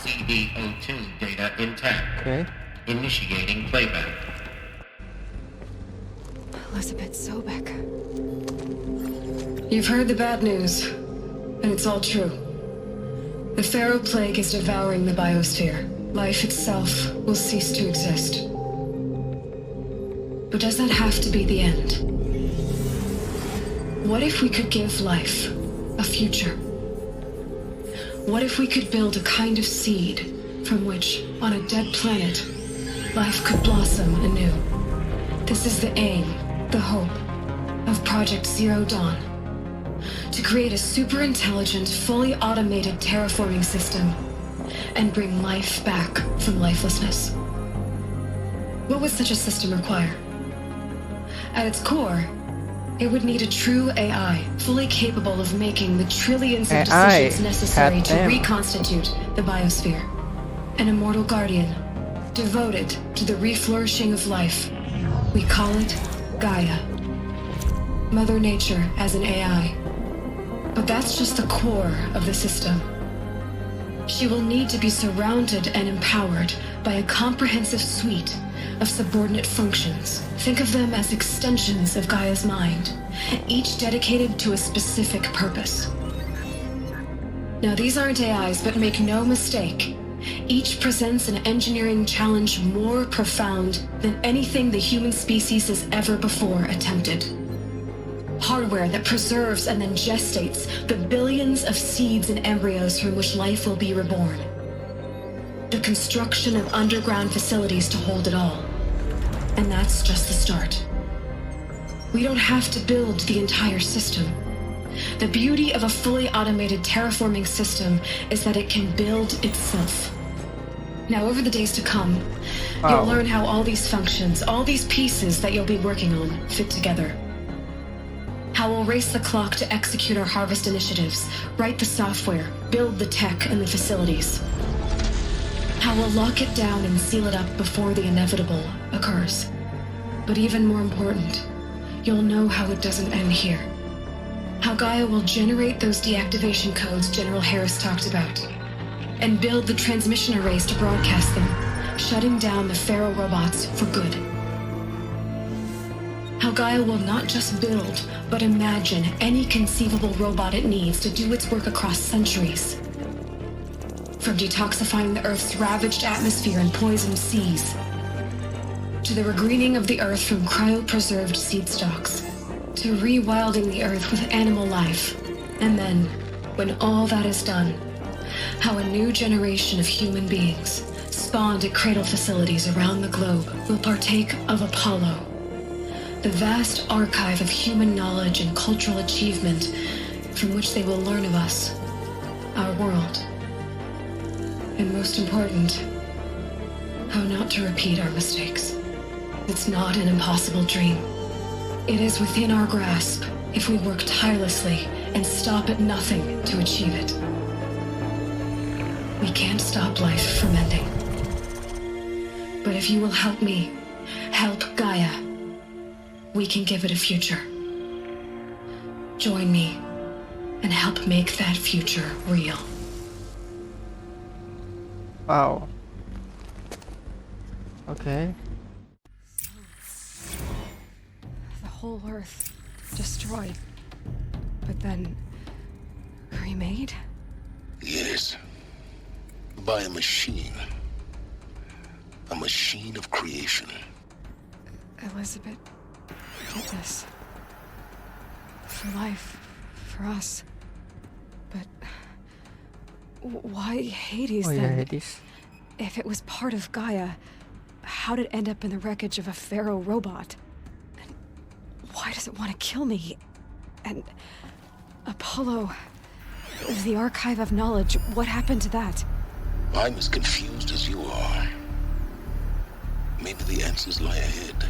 CD02 data intact. Okay. Initiating playback. Elisabet Sobeck. You've heard the bad news, and it's all true. The Pharaoh Plague is devouring the biosphere. Life itself will cease to exist. But does that have to be the end? What if we could give life a future? What if we could build a kind of seed from which, on a dead planet, life could blossom anew? This is the aim, the hope, of Project Zero Dawn. To create a super-intelligent, fully automated terraforming system and bring life back from lifelessness. What would such a system require? At its core, it would need a true AI, fully capable of making the trillions of decisions necessary to reconstitute the biosphere. An immortal guardian, devoted to the reflourishing of life. We call it GAIA. Mother Nature as an AI. But that's just the core of the system. She will need to be surrounded and empowered by a comprehensive suite of subordinate functions. Think of them as extensions of Gaia's mind, each dedicated to a specific purpose. Now, these aren't AIs, but make no mistake, each presents an engineering challenge more profound than anything the human species has ever before attempted. Hardware that preserves and then gestates the billions of seeds and embryos from which life will be reborn. The construction of underground facilities to hold it all. And that's just the start. We don't have to build the entire system. The beauty of a fully automated terraforming system is that it can build itself. Now, over the days to come, you'll learn how all these functions, all these pieces that you'll be working on, fit together. How we'll race the clock to execute our harvest initiatives, write the software, build the tech and the facilities. How we'll lock it down and seal it up before the inevitable occurs. But even more important, you'll know how it doesn't end here. How Gaia will generate those deactivation codes General Harris talked about, and build the transmission arrays to broadcast them, shutting down the Pharaoh robots for good. How Gaia will not just build, but imagine any conceivable robot it needs to do its work across centuries. From detoxifying the Earth's ravaged atmosphere and poisoned seas, to the regreening of the Earth from cryopreserved seed stalks, to rewilding the Earth with animal life. And then, when all that is done, how a new generation of human beings, spawned at cradle facilities around the globe, will partake of Apollo, the vast archive of human knowledge and cultural achievement from which they will learn of us, our world. And most important, how not to repeat our mistakes. It's not an impossible dream. It is within our grasp if we work tirelessly and stop at nothing to achieve it. We can't stop life from ending. But if you will help me, help Gaia, we can give it a future. Join me and help make that future real. Wow. Okay. The whole Earth destroyed, but then remade? Yes. By a machine. A machine of creation. Elisabet did this. For life. For us. But why Hades then? Yeah, Hades. If it was part of Gaia, how did it end up in the wreckage of a Pharaoh robot? And why does it want to kill me? And Apollo, the archive of knowledge, what happened to that? I'm as confused as you are. Maybe the answers lie ahead.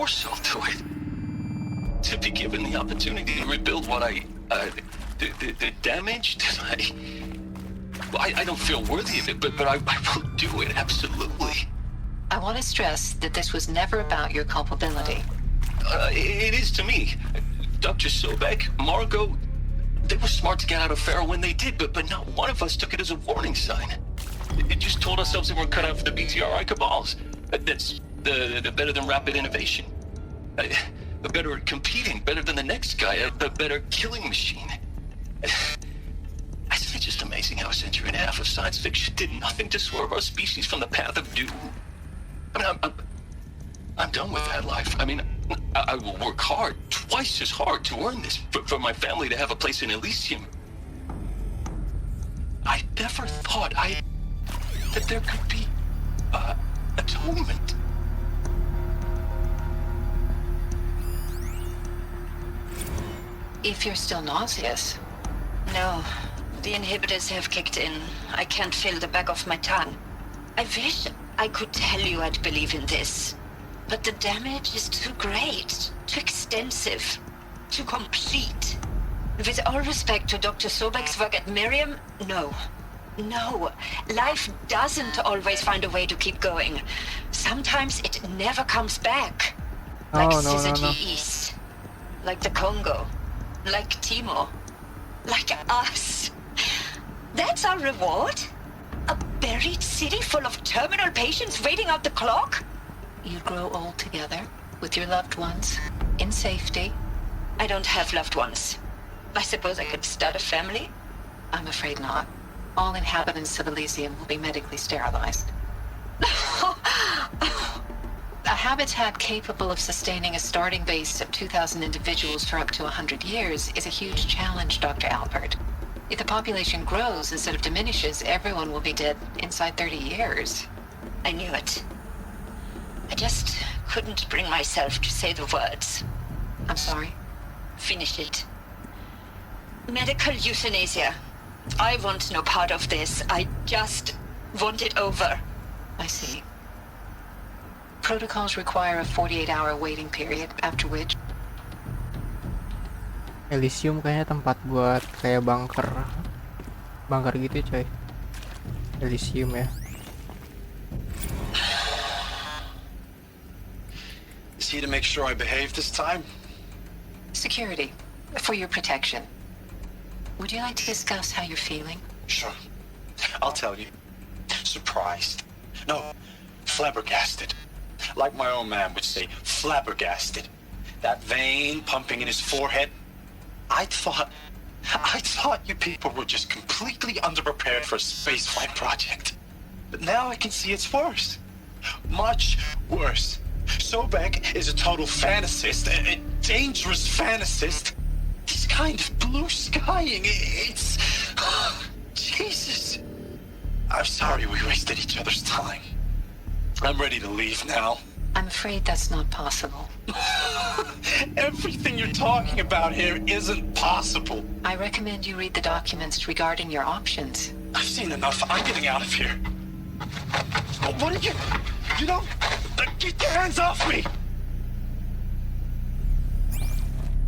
salt to it. To be given the opportunity to rebuild what the damage that I don't feel worthy of it, but I will do it, absolutely. I want to stress that this was never about your culpability. It is to me. Dr. Sobeck, Margot, they were smart to get out of Pharaoh when they did, but not one of us took it as a warning sign. It just told ourselves that we're cut out for the BTRI cabals. That's the better than rapid innovation. Better at competing, better than the next guy, a better killing machine. It's just amazing how a century and a half of science fiction did nothing to swerve our species from the path of doom. I mean, I'm done with that life. I mean, I will work hard, twice as hard, to earn this, for my family to have a place in Elysium. I never thought that there could be atonement. If you're still nauseous. No, the inhibitors have kicked in. I can't feel the back of my tongue. I wish I could tell you I'd believe in this. But the damage is too great, too extensive, too complete. With all respect to Dr. Sobeck's work at Miriam, no. No, life doesn't always find a way to keep going. Sometimes it never comes back. Like Syzygy East. Like the Congo. Like Timor. Like us. That's our reward? A buried city full of terminal patients waiting out the clock? You grow old together, with your loved ones, in safety. I don't have loved ones. I suppose I could start a family? I'm afraid not. All inhabitants of Elysium will be medically sterilized. A habitat capable of sustaining a starting base of 2,000 individuals for up to 100 years is a huge challenge, Dr. Alpert. If the population grows instead of diminishes, everyone will be dead inside 30 years. I knew it. I just couldn't bring myself to say the words. I'm sorry. Finish it. Medical euthanasia. I want no part of this. I just want it over. I see. Protocols require a 48-hour waiting period, after which... Elysium kayaknya tempat buat kayak bunker gitu coy. Elysium ya. Is he to make sure I behave this time? Security, for your protection. Would you like to discuss how you're feeling? Sure. I'll tell you. Surprised. No, flabbergasted. Like my own man would say, flabbergasted. That vein pumping in his forehead. I thought you people were just completely underprepared for a spaceflight project. But now I can see it's worse. Much worse. Sobeck is a total fantasist, a dangerous fantasist. He's kind of blue skying. It's... Jesus. I'm sorry we wasted each other's time. I'm ready to leave now. I'm afraid that's not possible. Everything you're talking about here isn't possible. I recommend you read the documents regarding your options. I've seen enough. I'm getting out of here. What are you... You don't... Get your hands off me!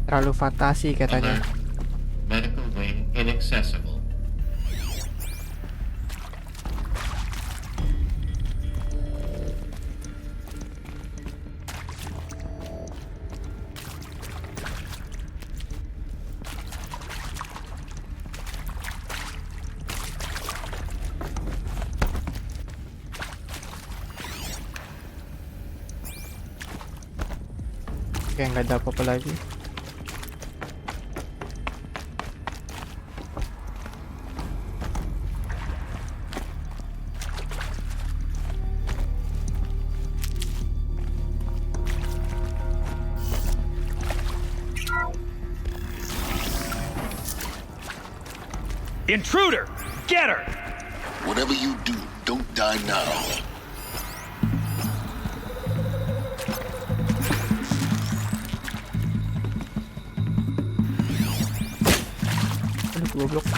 Terlalu fantasi katanya. Medical wing inaccessible. Kayak nggak ada apa-apa lagi. Intruder! Get her! Whatever you do, don't die now. Aduh, goblok.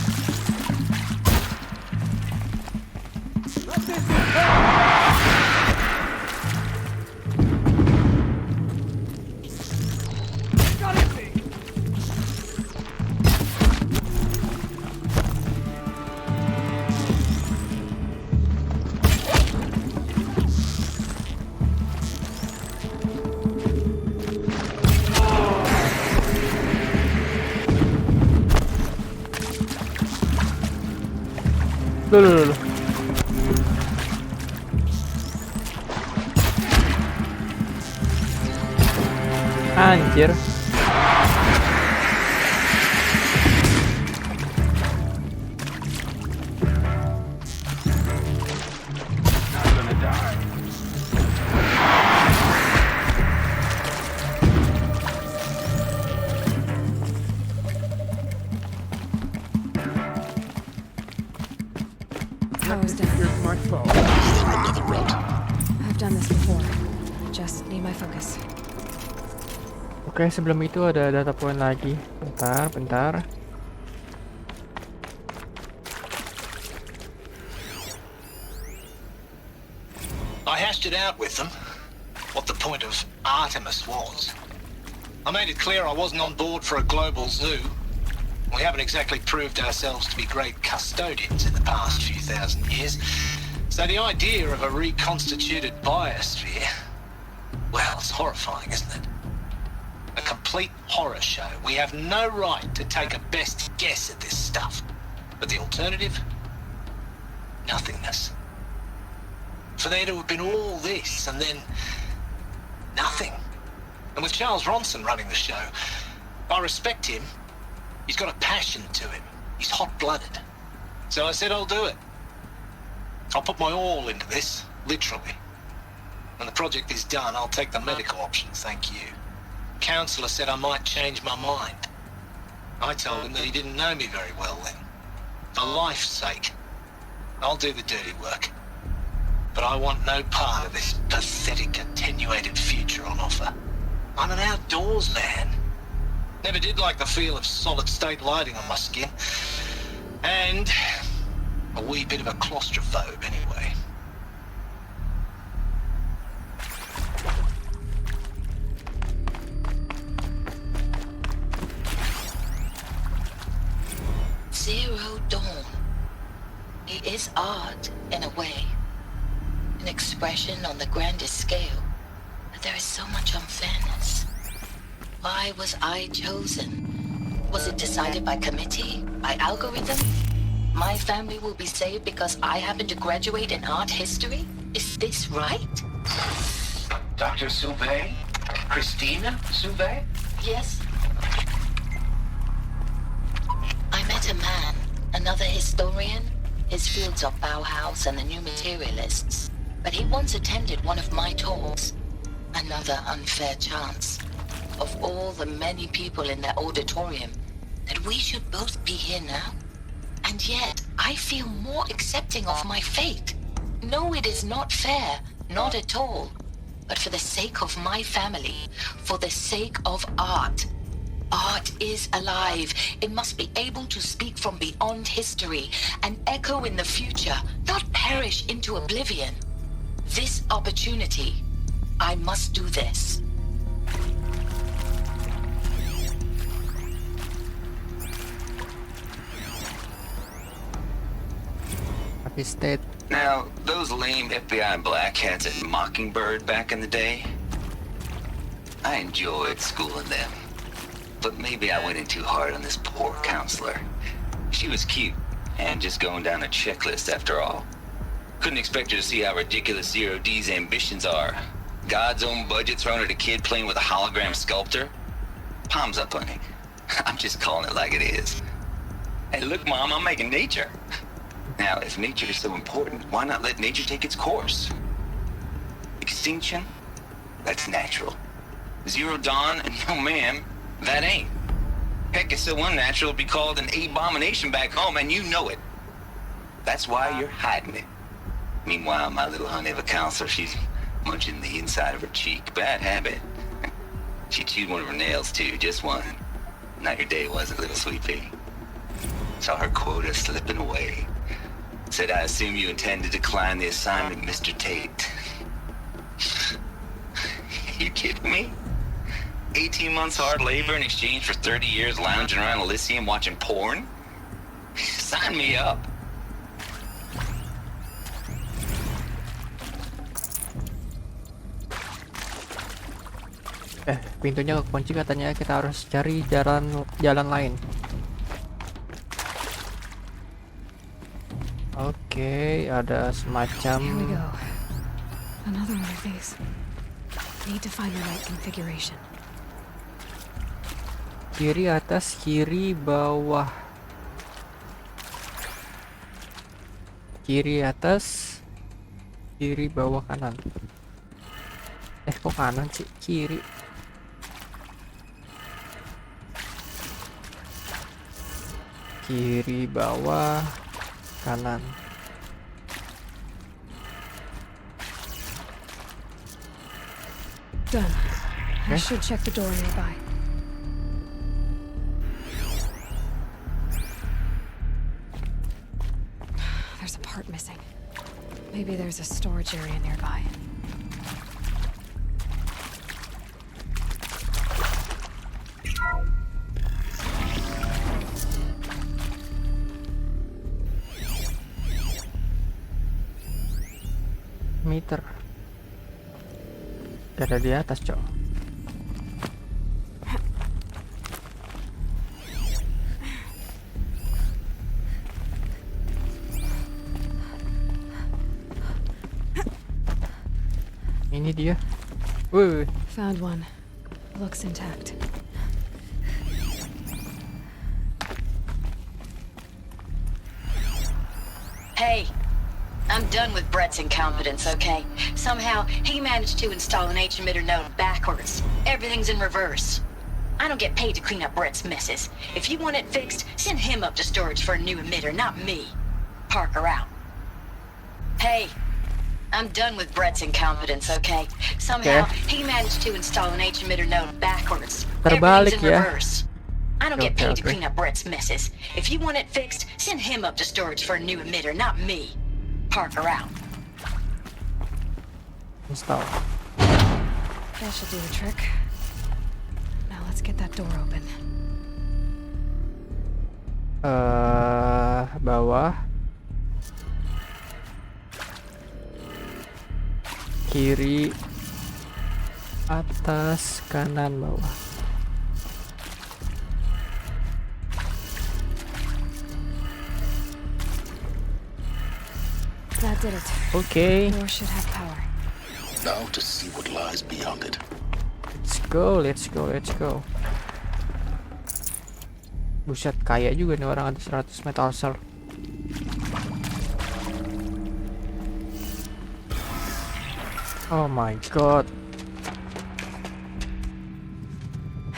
Loh. Anjir. Power's down. Another route. I've done this before. Just need my focus. Oke, sebelum itu ada data point lagi. Bentar. I hashed it out with them, what the point of Artemis was. I made it clear I wasn't on board for a global zoo. We haven't exactly proved ourselves to be great custodians in the past few thousand years. So the idea of a reconstituted biosphere, well, it's horrifying, isn't it? A complete horror show. We have no right to take a best guess at this stuff. But the alternative? Nothingness. For there to have been all this and then nothing. And with Charles Ronson running the show, I respect him. He's got a passion to him. He's hot-blooded. So I said I'll do it. I'll put my all into this, literally. When the project is done, I'll take the medical option, thank you. Counselor said I might change my mind. I told him that he didn't know me very well then. For life's sake, I'll do the dirty work. But I want no part of this pathetic, attenuated future on offer. I'm an outdoors man. Never did like the feel of solid-state lighting on my skin. And a wee bit of a claustrophobe, anyway. Zero Dawn. It is art, in a way. An expression on the grandest scale. But there is so much unfairness. Why was I chosen? Was it decided by committee? By algorithm? My family will be saved because I happen to graduate in art history? Is this right? Dr. Sobeck? Christina Sobeck? Yes. I met a man, another historian. His fields are Bauhaus and the New Materialists. But he once attended one of my talks. Another unfair chance. Of all the many people in that auditorium, that we should both be here now. And yet, I feel more accepting of my fate. No, it is not fair, not at all. But for the sake of my family, for the sake of art. Art is alive. It must be able to speak from beyond history and echo in the future, not perish into oblivion. This opportunity, I must do this. Happy state. Now, those lame FBI black hats at Mockingbird back in the day, I enjoyed schooling them. But maybe I went in too hard on this poor counselor. She was cute, and just going down a checklist after all. Couldn't expect her to see how ridiculous Zero D's ambitions are. God's own budget thrown at a kid playing with a hologram sculptor? Palms up, honey. I'm just calling it like it is. Hey, look, Mom, I'm making nature. Now, if nature is so important, why not let nature take its course? Extinction? That's natural. Zero Dawn? No, ma'am, that ain't. Heck, it's so unnatural to be called an abomination back home, and you know it. That's why you're hiding it. Meanwhile, my little honey of a counselor, she's munching the inside of her cheek. Bad habit. She chewed one of her nails, too, just one. Not your day, was it, little sweet pea? Saw her quota slipping away. Said, I assume you intend to decline the assignment, Mr. Tate. You kidding me? 18 months hard labor in exchange for 30 years lounging around Elysium watching porn? Sign me up. Pintunya kekunci, katanya kita harus cari jalan lain. Oke, ada Here we semacam go. Another one of these. Need to find the right configuration. kiri atas, kiri bawah. Kiri atas, kiri bawah kanan. Kok kanan sih? Kiri. Kiri bawah, kanan. Done. I Okay. should check the door nearby. There's a part missing. Maybe there's a storage area nearby. Meter. Ada di atas, Cok. Ini dia. Wih, Found one. Looks intact. Hey, I'm done with Brett's incompetence, okay? Somehow, he managed to install an H-emitter node backwards. Everything's in reverse. I don't get paid to clean up Brett's messes. If you want it fixed, send him up to storage for a new emitter, not me. Parker out. Hey, I'm done with Brett's incompetence, okay? Somehow, he managed to install an H-emitter node backwards. Terbalik Everything's in ya. reverse. I don't get Okay, paid to okay. clean up Brett's messes. If you want it fixed, send him up to storage for a new emitter, not me. Parker out. install. That should do the trick. Now let's get that door open. Bawah. Kiri, atas, kanan, bawah. That did it. Oke, Door should have power. Now to see what lies beyond it. let's go, let's go, let's go. Buset, kaya juga nih orang, ada 100 metal cell. Oh my god.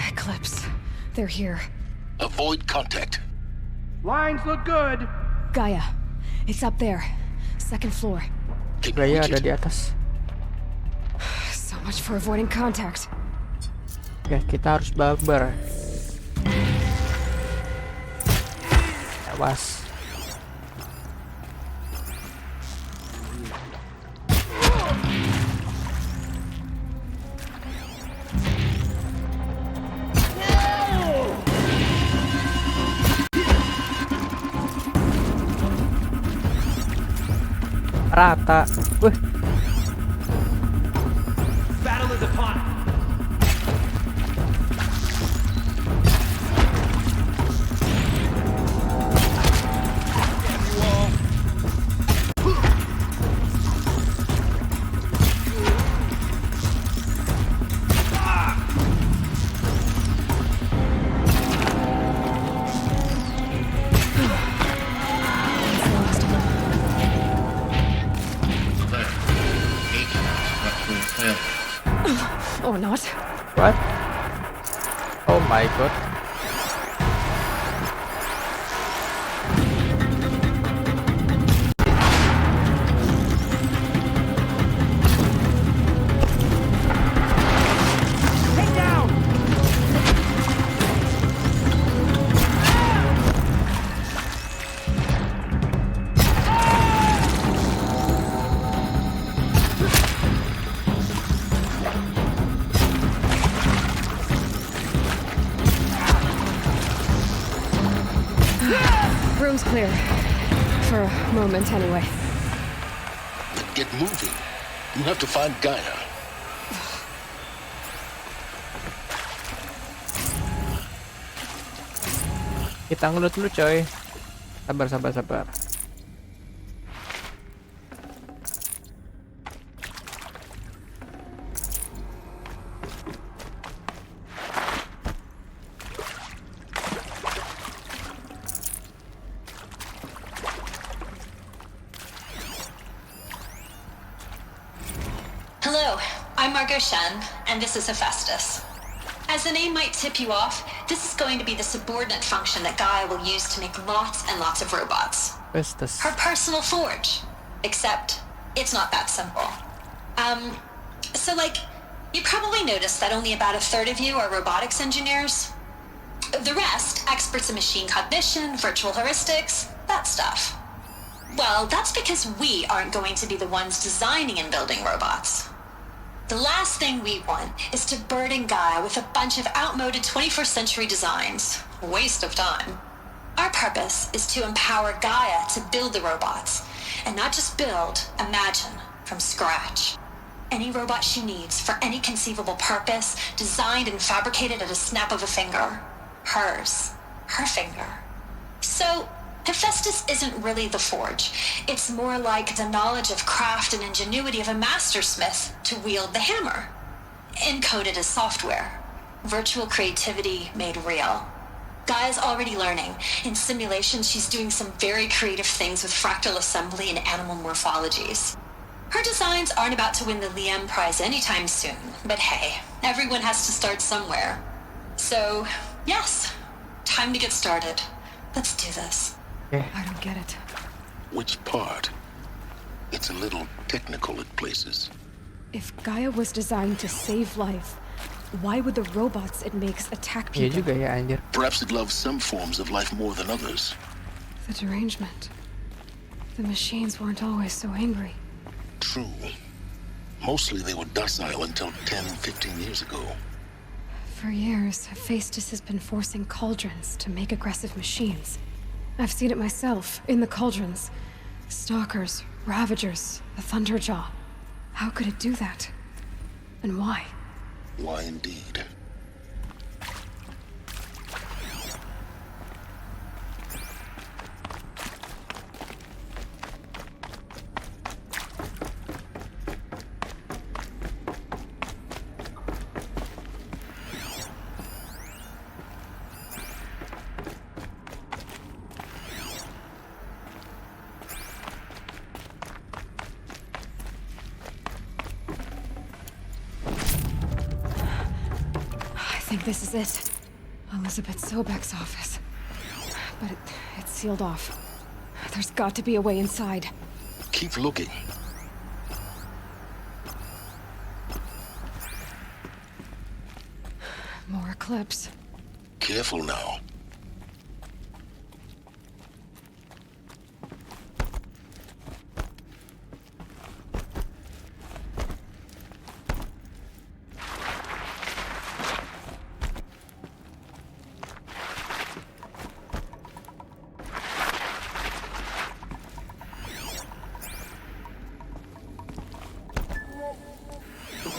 Eclipse. They're here. Avoid contact. Lines look good. Gaia. It's up there. Second floor. Keep Gaya with ada it. di atas. So much for avoiding contact. Ya, kita harus babar. Awas. Rata. Wih, Battle is upon us. There. HVAC structural failure. Or not. what? Oh my god. Head down. Room's clear. For a moment, anyway. Then get moving. You have to find Gaia. Kita ngelut dulu coy. Sabar, sabar, sabar. I'm Margot Shen, and this is Hephhaestus. As the name might tip you off, this is going to be the subordinate function that Gaia will use to make lots and lots of robots. Hephhaestus. Her personal forge. Except, it's not that simple. So you probably noticed that only about a third of you are robotics engineers. The rest, experts in machine cognition, virtual heuristics, that stuff. Well, that's because we aren't going to be the ones designing and building robots. The last thing we want is to burden Gaia with a bunch of outmoded 21st century designs. Waste of time. Our purpose is to empower Gaia to build the robots, and not just build, imagine, from scratch. Any robot she needs for any conceivable purpose, designed and fabricated at a snap of a finger. Hers. Her finger. So, Hephhaestus isn't really the forge. It's more like the knowledge of craft and ingenuity of a mastersmith to wield the hammer. Encoded as software. Virtual creativity made real. Gaia's already learning. In simulation, she's doing some very creative things with fractal assembly and animal morphologies. Her designs aren't about to win the Liam Prize anytime soon, but hey, everyone has to start somewhere. So, yes, time to get started. Let's do this. I don't get it. Which part? It's a little technical at places. If Gaia was designed to save life, why would the robots it makes attack Iya people? juga ya anjir. Perhaps it loves some forms of life more than others. The derangement. The machines weren't always so angry. True. Mostly they were docile until 10, 15 years ago. For years, Hephhaestus has been forcing cauldrons to make aggressive machines. I've seen it myself, in the cauldrons. Stalkers, Ravagers, the Thunderjaw. How could it do that? And why? Why indeed? I think this is it. Elisabet Sobeck's office. But it's sealed off. There's got to be a way inside. Keep looking. More eclipse. Careful now.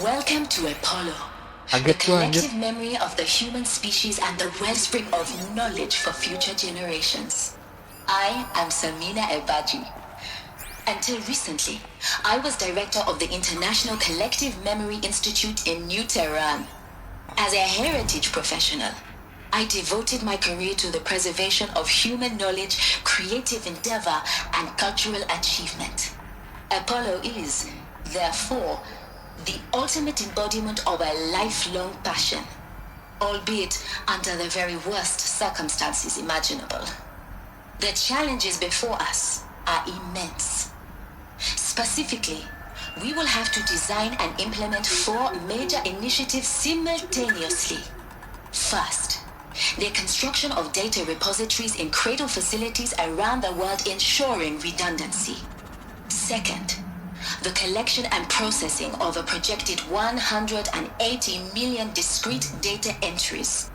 Welcome to Apollo, the Kaget gua anjir. collective memory of the human species and the wellspring of knowledge for future generations. I am Samina Ebaji. Until recently, I was director of the International Collective Memory Institute in New Tehran. As a heritage professional, I devoted my career to the preservation of human knowledge, creative endeavor, and cultural achievement. Apollo is, therefore, the ultimate embodiment of a lifelong passion, albeit under the very worst circumstances imaginable. The challenges before us are immense. Specifically, we will have to design and implement 4 major initiatives simultaneously. First, the construction of data repositories in cradle facilities around the world ensuring redundancy. Second, the collection and processing of a projected 180 million discrete data entries.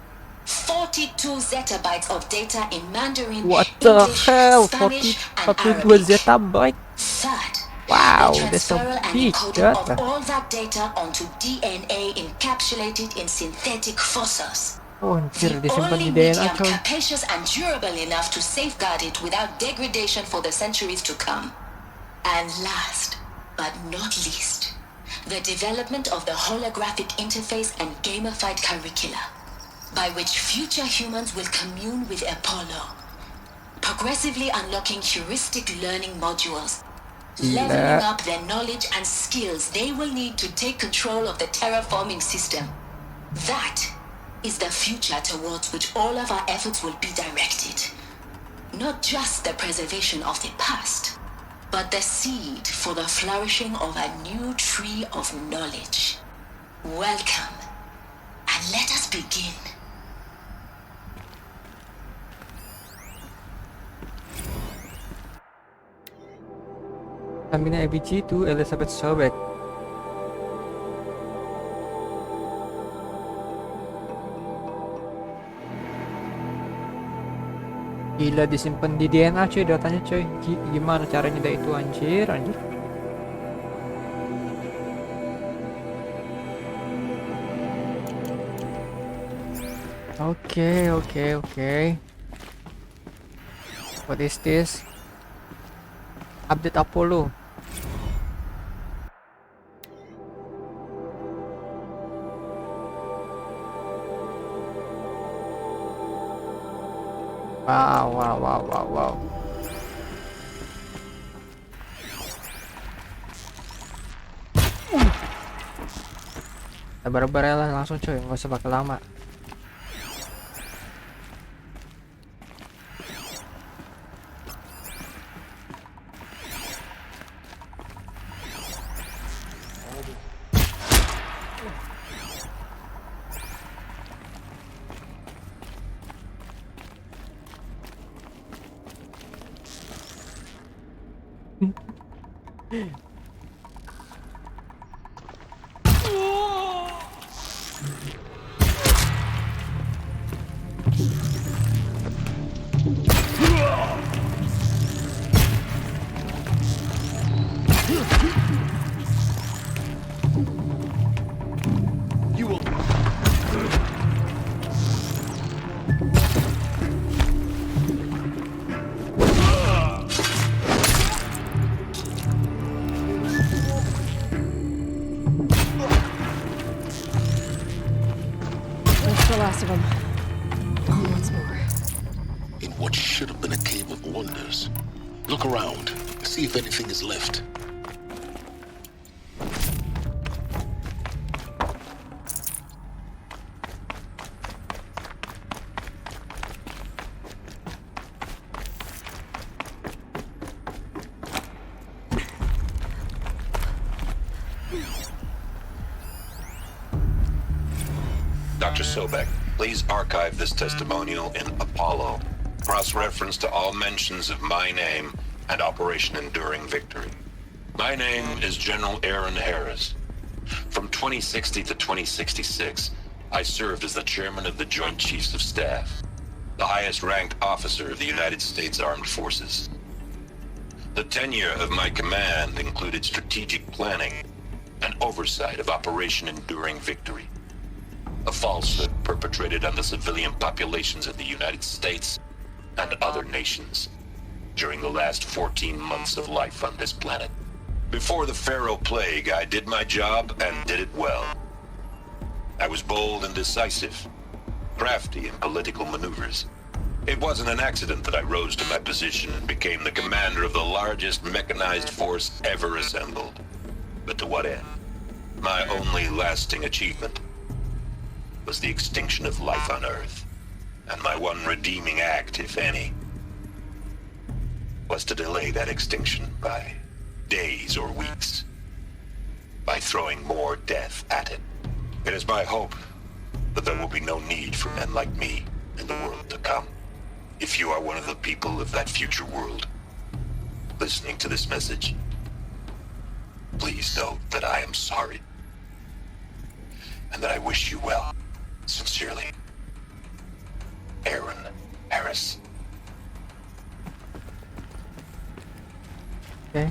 42 zettabytes of data in Mandarin, What the English, hell? Spanish, and 42 Arabic. zettabyte? Third, Wow, the that's so transferal and big encoding data. of all that data onto DNA encapsulated in synthetic fossils. Oh anjir, The disimpan only di DNA medium coy. capacious and durable enough to safeguard it without degradation for the centuries to come. And last, but not least, the development of the holographic interface and gamified curricula, by which future humans will commune with Apollo, progressively unlocking heuristic learning modules, leveling up their knowledge and skills they will need to take control of the terraforming system. That is the future towards which all of our efforts will be directed. Not just the preservation of the past, but the seed for the flourishing of a new tree of knowledge. Welcome, and let us begin. Samina ABG to Elisabet Sobeck. Gila, disimpan di DNA cuy datanya cuy. Gimana caranya dah itu, anjir. Okay. What is this? Update Apollo. Wow. Sabar-sabar ya lah, langsung coy, nggak usah pakai lama. Look around. See if anything is left. Dr. Sobeck, please archive this testimonial in Apollo. Cross-reference to all mentions of my name and Operation Enduring Victory. My name is General Aaron Harris. From 2060 to 2066, I served as the chairman of the Joint Chiefs of Staff, the highest-ranked officer of the United States Armed Forces. The tenure of my command included strategic planning and oversight of Operation Enduring Victory, a falsehood perpetrated on the civilian populations of the United States and other nations during the last 14 months of life on this planet. Before the Pharaoh Plague, I did my job and did it well. I was bold and decisive, crafty in political maneuvers. It wasn't an accident that I rose to my position and became the commander of the largest mechanized force ever assembled. But to what end? My only lasting achievement was the extinction of life on Earth. And my one redeeming act, if any, was to delay that extinction by days or weeks, by throwing more death at it. It is my hope that there will be no need for men like me in the world to come. If you are one of the people of that future world listening to this message, please know that I am sorry and that I wish you well. Sincerely, Aaron Harris. Oke.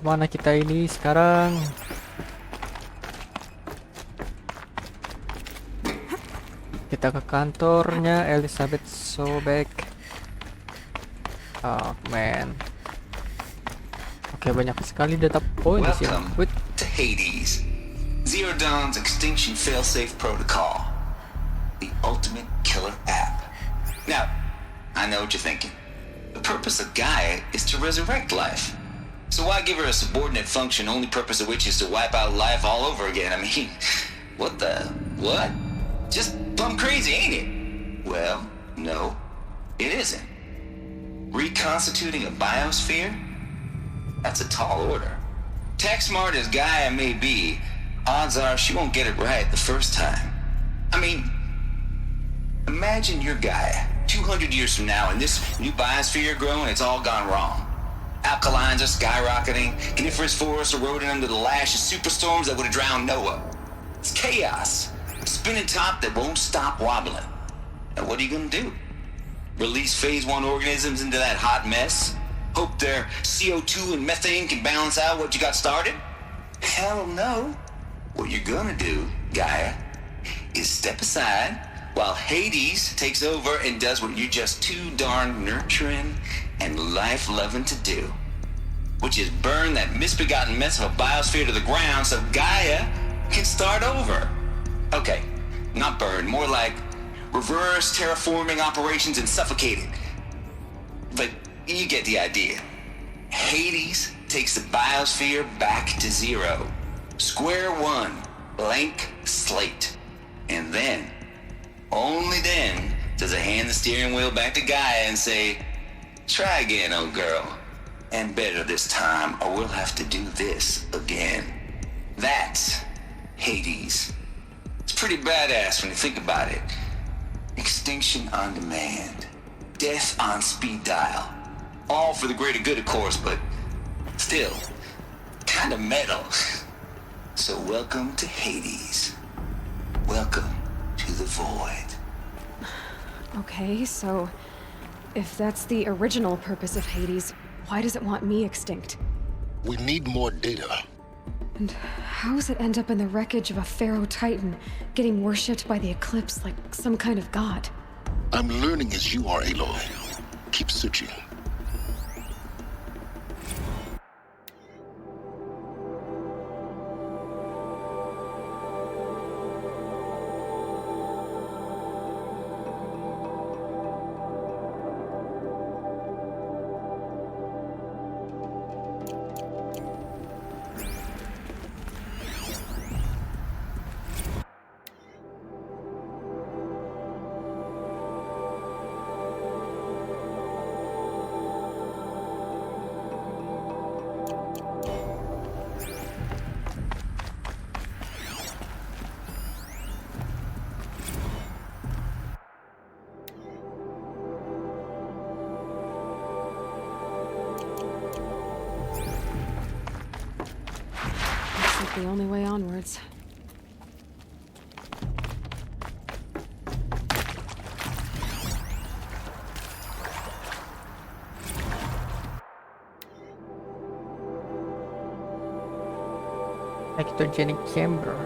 Mana kita ini sekarang? Kita ke kantornya Elisabet Sobeck. Oh man. Oke, banyak sekali data poin di sini. Welcome to Hades, ZeroDawn's extinction failsafe protocol, the ultimate killer app. Now, I know what you're thinking. The purpose of Gaia is to resurrect life. So why give her a subordinate function, only purpose of which is to wipe out life all over again? I mean, what? Just plumb crazy, ain't it? Well, no, it isn't. Reconstituting a biosphere? That's a tall order. Tech smart as Gaia may be, odds are she won't get it right the first time. I mean, imagine you're Gaia 200 years from now and this new biosphere growing, it's all gone wrong. Alkalines are skyrocketing, coniferous forests eroding under the lash of superstorms that would have drowned Noah. It's chaos, a spinning top that won't stop wobbling. Now what are you gonna do? Release phase 1 organisms into that hot mess? Hope their CO2 and methane can balance out what you got started? Hell no. What you're gonna do, Gaia, is step aside while Hades takes over and does what you're just too darn nurturing and life-loving to do, which is burn that misbegotten mess of a biosphere to the ground so Gaia can start over. Okay, not burn, more like reverse terraforming operations and suffocate it. But you get the idea. Hades takes the biosphere back to zero. Square one, blank slate. And then, only then, does it hand the steering wheel back to Gaia and say, try again, old girl. And better this time, or we'll have to do this again. That's Hades. It's pretty badass when you think about it. Extinction on demand. Death on speed dial. All for the greater good, of course, but still, kind of metal. So welcome to Hades. Welcome to the void. Okay, so if that's the original purpose of Hades, why does it want me extinct? We need more data. And how does it end up in the wreckage of a pharaoh titan, getting worshipped by the Eclipse like some kind of god? I'm learning as you are, Aloy. Keep searching. The only way onwards. Ectogenic chamber.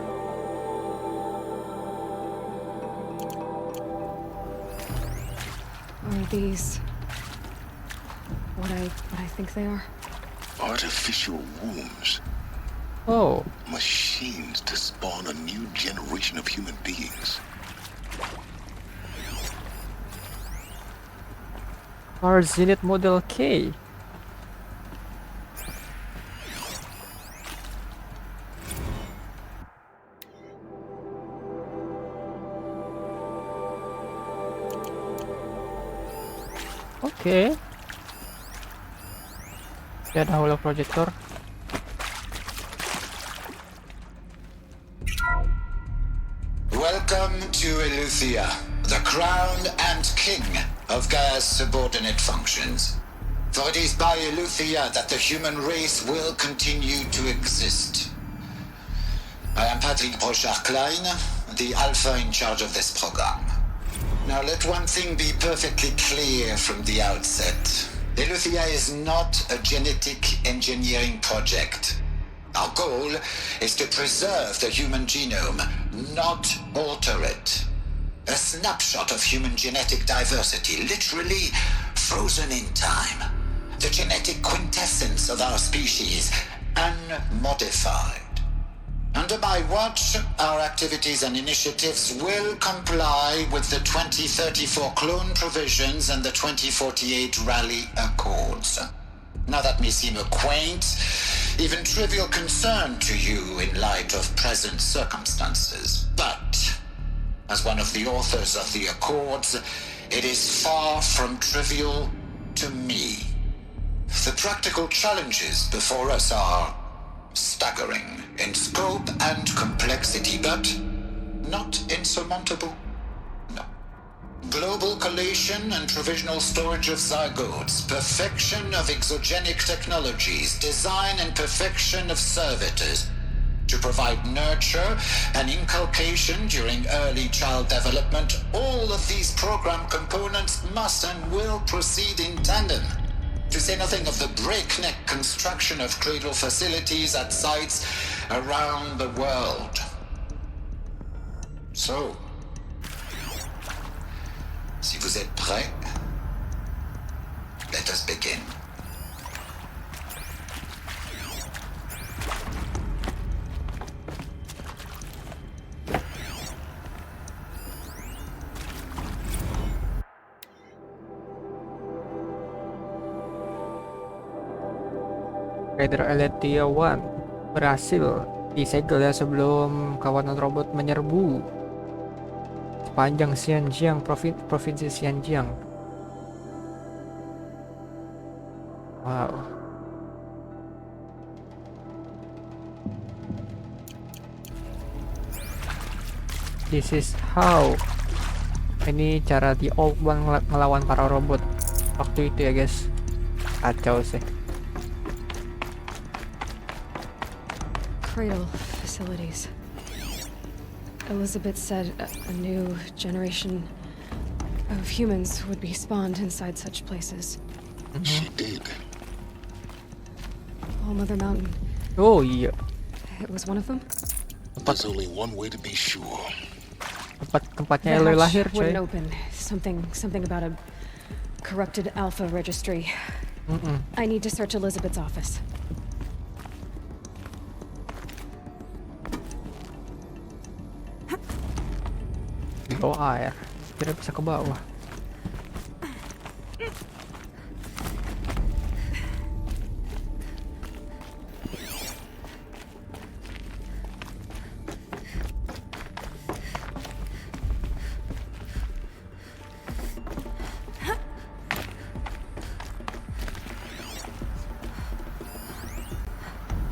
Are these what I think they are? Artificial wombs. Oh, Machines to spawn a new generation of human beings. our Zenith Model K. Okay. Ya ada holoprojektor. Welcome to ELEUTHIA, the crown and king of Gaia's subordinate functions. For it is by ELEUTHIA that the human race will continue to exist. I am Patrick Brochard-Klein, the alpha in charge of this program. Now let one thing be perfectly clear from the outset. ELEUTHIA is not a genetic engineering project. Our goal is to preserve the human genome, not alter it. A snapshot of human genetic diversity, literally frozen in time. The genetic quintessence of our species, unmodified. Under my watch, our activities and initiatives will comply with the 2034 clone provisions and the 2048 Rally Accords. Now that may seem a quaint, even trivial concern to you in light of present circumstances, but as one of the authors of the Accords, it is far from trivial to me. The practical challenges before us are staggering in scope and complexity, but not insurmountable. No. Global collation and provisional storage of zygotes, perfection of exogenic technologies, design and perfection of servitors to provide nurture and inculcation during early child development. All of these program components must and will proceed in tandem. To say nothing of the breakneck construction of cradle facilities at sites around the world. So, si vous êtes prêts, let us begin. Raider ELEUTHIA 1 berhasil disegel ya sebelum kawanan robot menyerbu sepanjang Xinjiang, provinsi Xinjiang. Wow. This is how. Ini cara The Old One ngelawan para robot waktu itu ya guys. Kacau sih. Cradle facilities. Elisabet said a new generation of humans would be spawned inside such places. She did. All Mother Mountain. Oh iya. It was one of them? There's only one way to be sure. Tempatnya The Aloy hatch lahir, coy. wouldn't open. Something about a corrupted alpha registry. I need to search Elisabet's office. Di bawah air. Kira bisa ke bawah.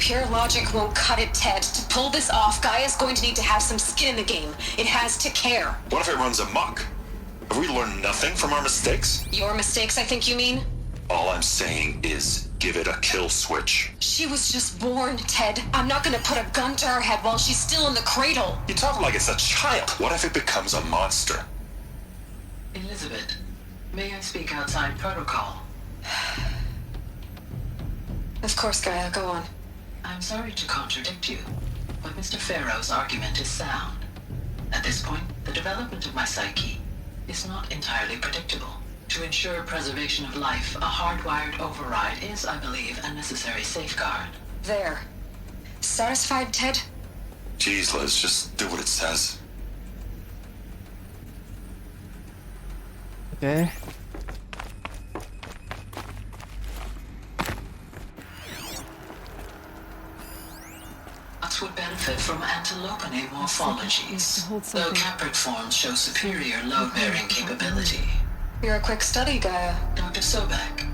Pure logic won't cut it, Ted. To pull this off, Gaia's going to need to have some skin in the game. It has to care. What if it runs amok? Have we learned nothing from our mistakes? Your mistakes, I think you mean? All I'm saying is give it a kill switch. She was just born, Ted. I'm not gonna put a gun to her head while she's still in the cradle. You talk like it's a child. What if it becomes a monster? Elisabet, may I speak outside protocol? Of course, Gaia, go on. I'm sorry to contradict you, but Mr. Pharaoh's argument is sound. At this point, the development of my psyche is not entirely predictable. To ensure preservation of life, a hardwired override is, I believe, a necessary safeguard. There. Satisfied, Ted? Jeez, Liz, just do what it says. Okay. Would benefit from antilopinae morphologies, though caprid forms show superior load-bearing capability. You're a quick study, Gaia. Dr. Sobeck,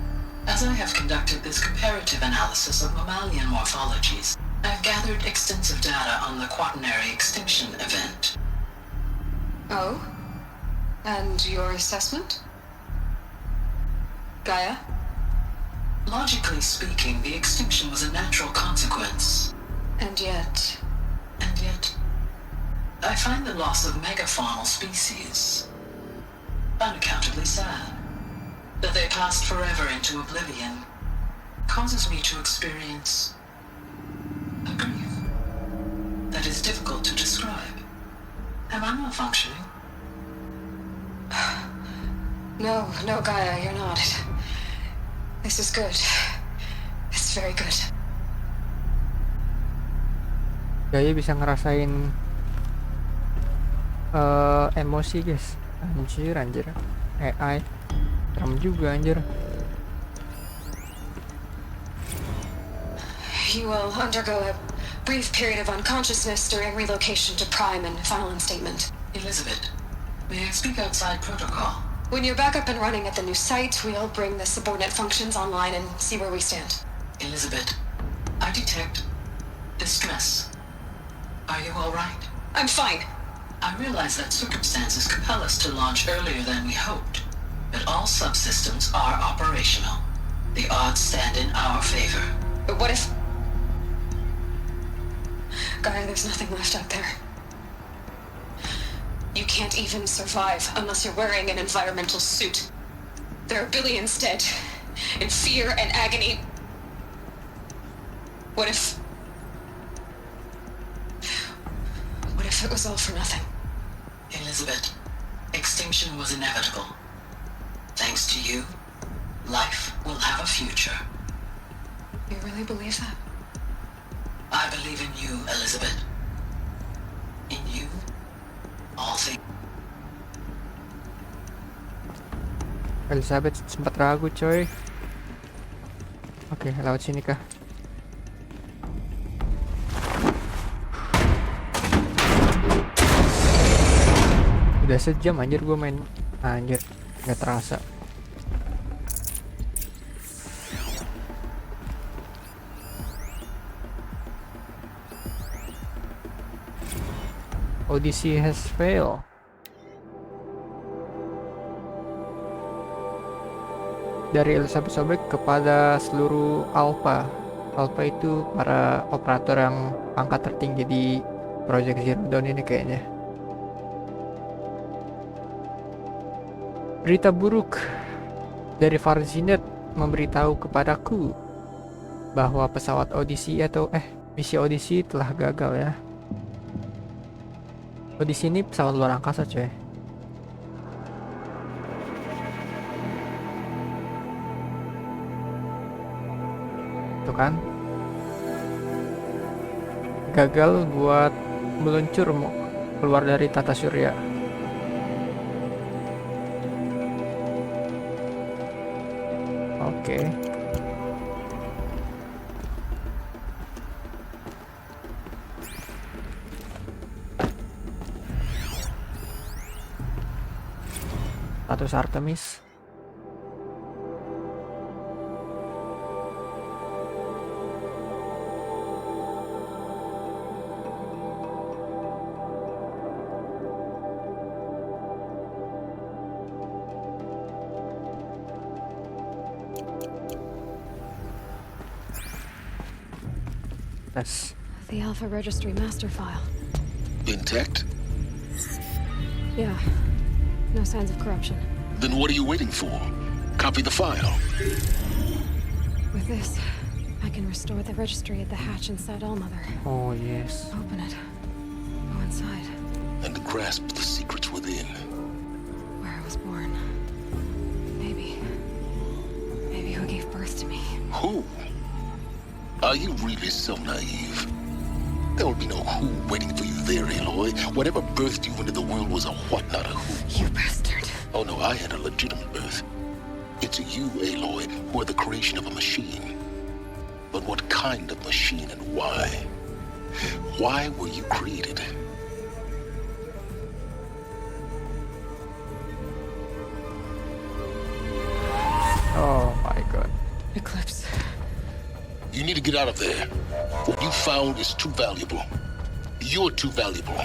as I have conducted this comparative analysis of mammalian morphologies, I have gathered extensive data on the quaternary extinction event. Oh? And your assessment? Gaia? Logically speaking, the extinction was a natural consequence. And yet, I find the loss of megafaunal species unaccountably sad. That they passed forever into oblivion causes me to experience a grief that is difficult to describe. Am I malfunctioning? No, Gaia, you're not. This is good. It's very good. GAIA bisa ngerasain emosi guys. Anjir AI serem juga anjir. You will undergo a brief period of unconsciousness during relocation to Prime and final instatement. Elisabet, may I speak outside protocol? When you're back up and running at the new site, we'll bring the subordinate functions online and see where we stand. Elisabet, I detect distress. Are you all right? I'm fine. I realize that circumstances compel us to launch earlier than we hoped, but all subsystems are operational. The odds stand in our favor. But what if... GAIA, there's nothing left out there. You can't even survive unless you're wearing an environmental suit. There are billions dead, in fear and agony. What if it was all for nothing? Elisabet, extinction was inevitable. Thanks to you, life will have a future. You really believe that? I believe in you, Elisabet. In you, all things. Elisabet sempat ragu coy. Oke, lewat sini kah? Udah sejam anjir gue main. Anjir, gak terasa. Odyssey has failed. Dari Elisabet Sobeck kepada seluruh Alpha. Alpha itu para operator yang pangkat tertinggi di Project Zero Dawn ini kayaknya. Berita buruk dari Varzinet memberitahu kepadaku bahwa pesawat Odyssey atau misi Odyssey telah gagal ya. Odyssey ini pesawat luar angkasa coy. Tuh kan, gagal buat meluncur keluar dari tata surya. Oke. Status Artemis. Yes. The Alpha Registry master file. Intact? Yeah. No signs of corruption. Then what are you waiting for? Copy the file. With this, I can restore the registry at the hatch inside Allmother. Oh yes. Open it. Go inside. And grasp the secrets within. Where I was born. Maybe who gave birth to me. Who? Are you really so naive? There will be no who waiting for you there, Aloy. Whatever birthed you into the world was a what, not a who. You bastard. Oh no, I had a legitimate birth. It's you, Aloy, who are the creation of a machine. But what kind of machine and why? Why were you created? Oh my god. Eclipse. You need to get out of there. What you found is too valuable. You're too valuable.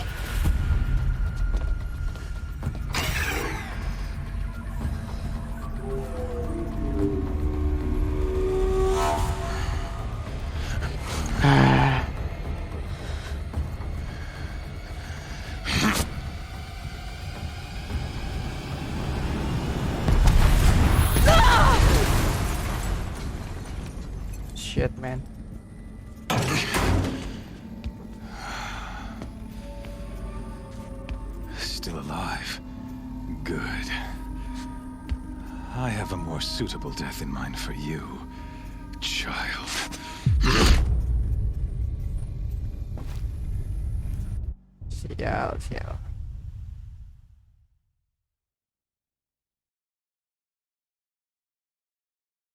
Shit, man. Still alive. Good. I have a more suitable death in mind for you, child. Sial.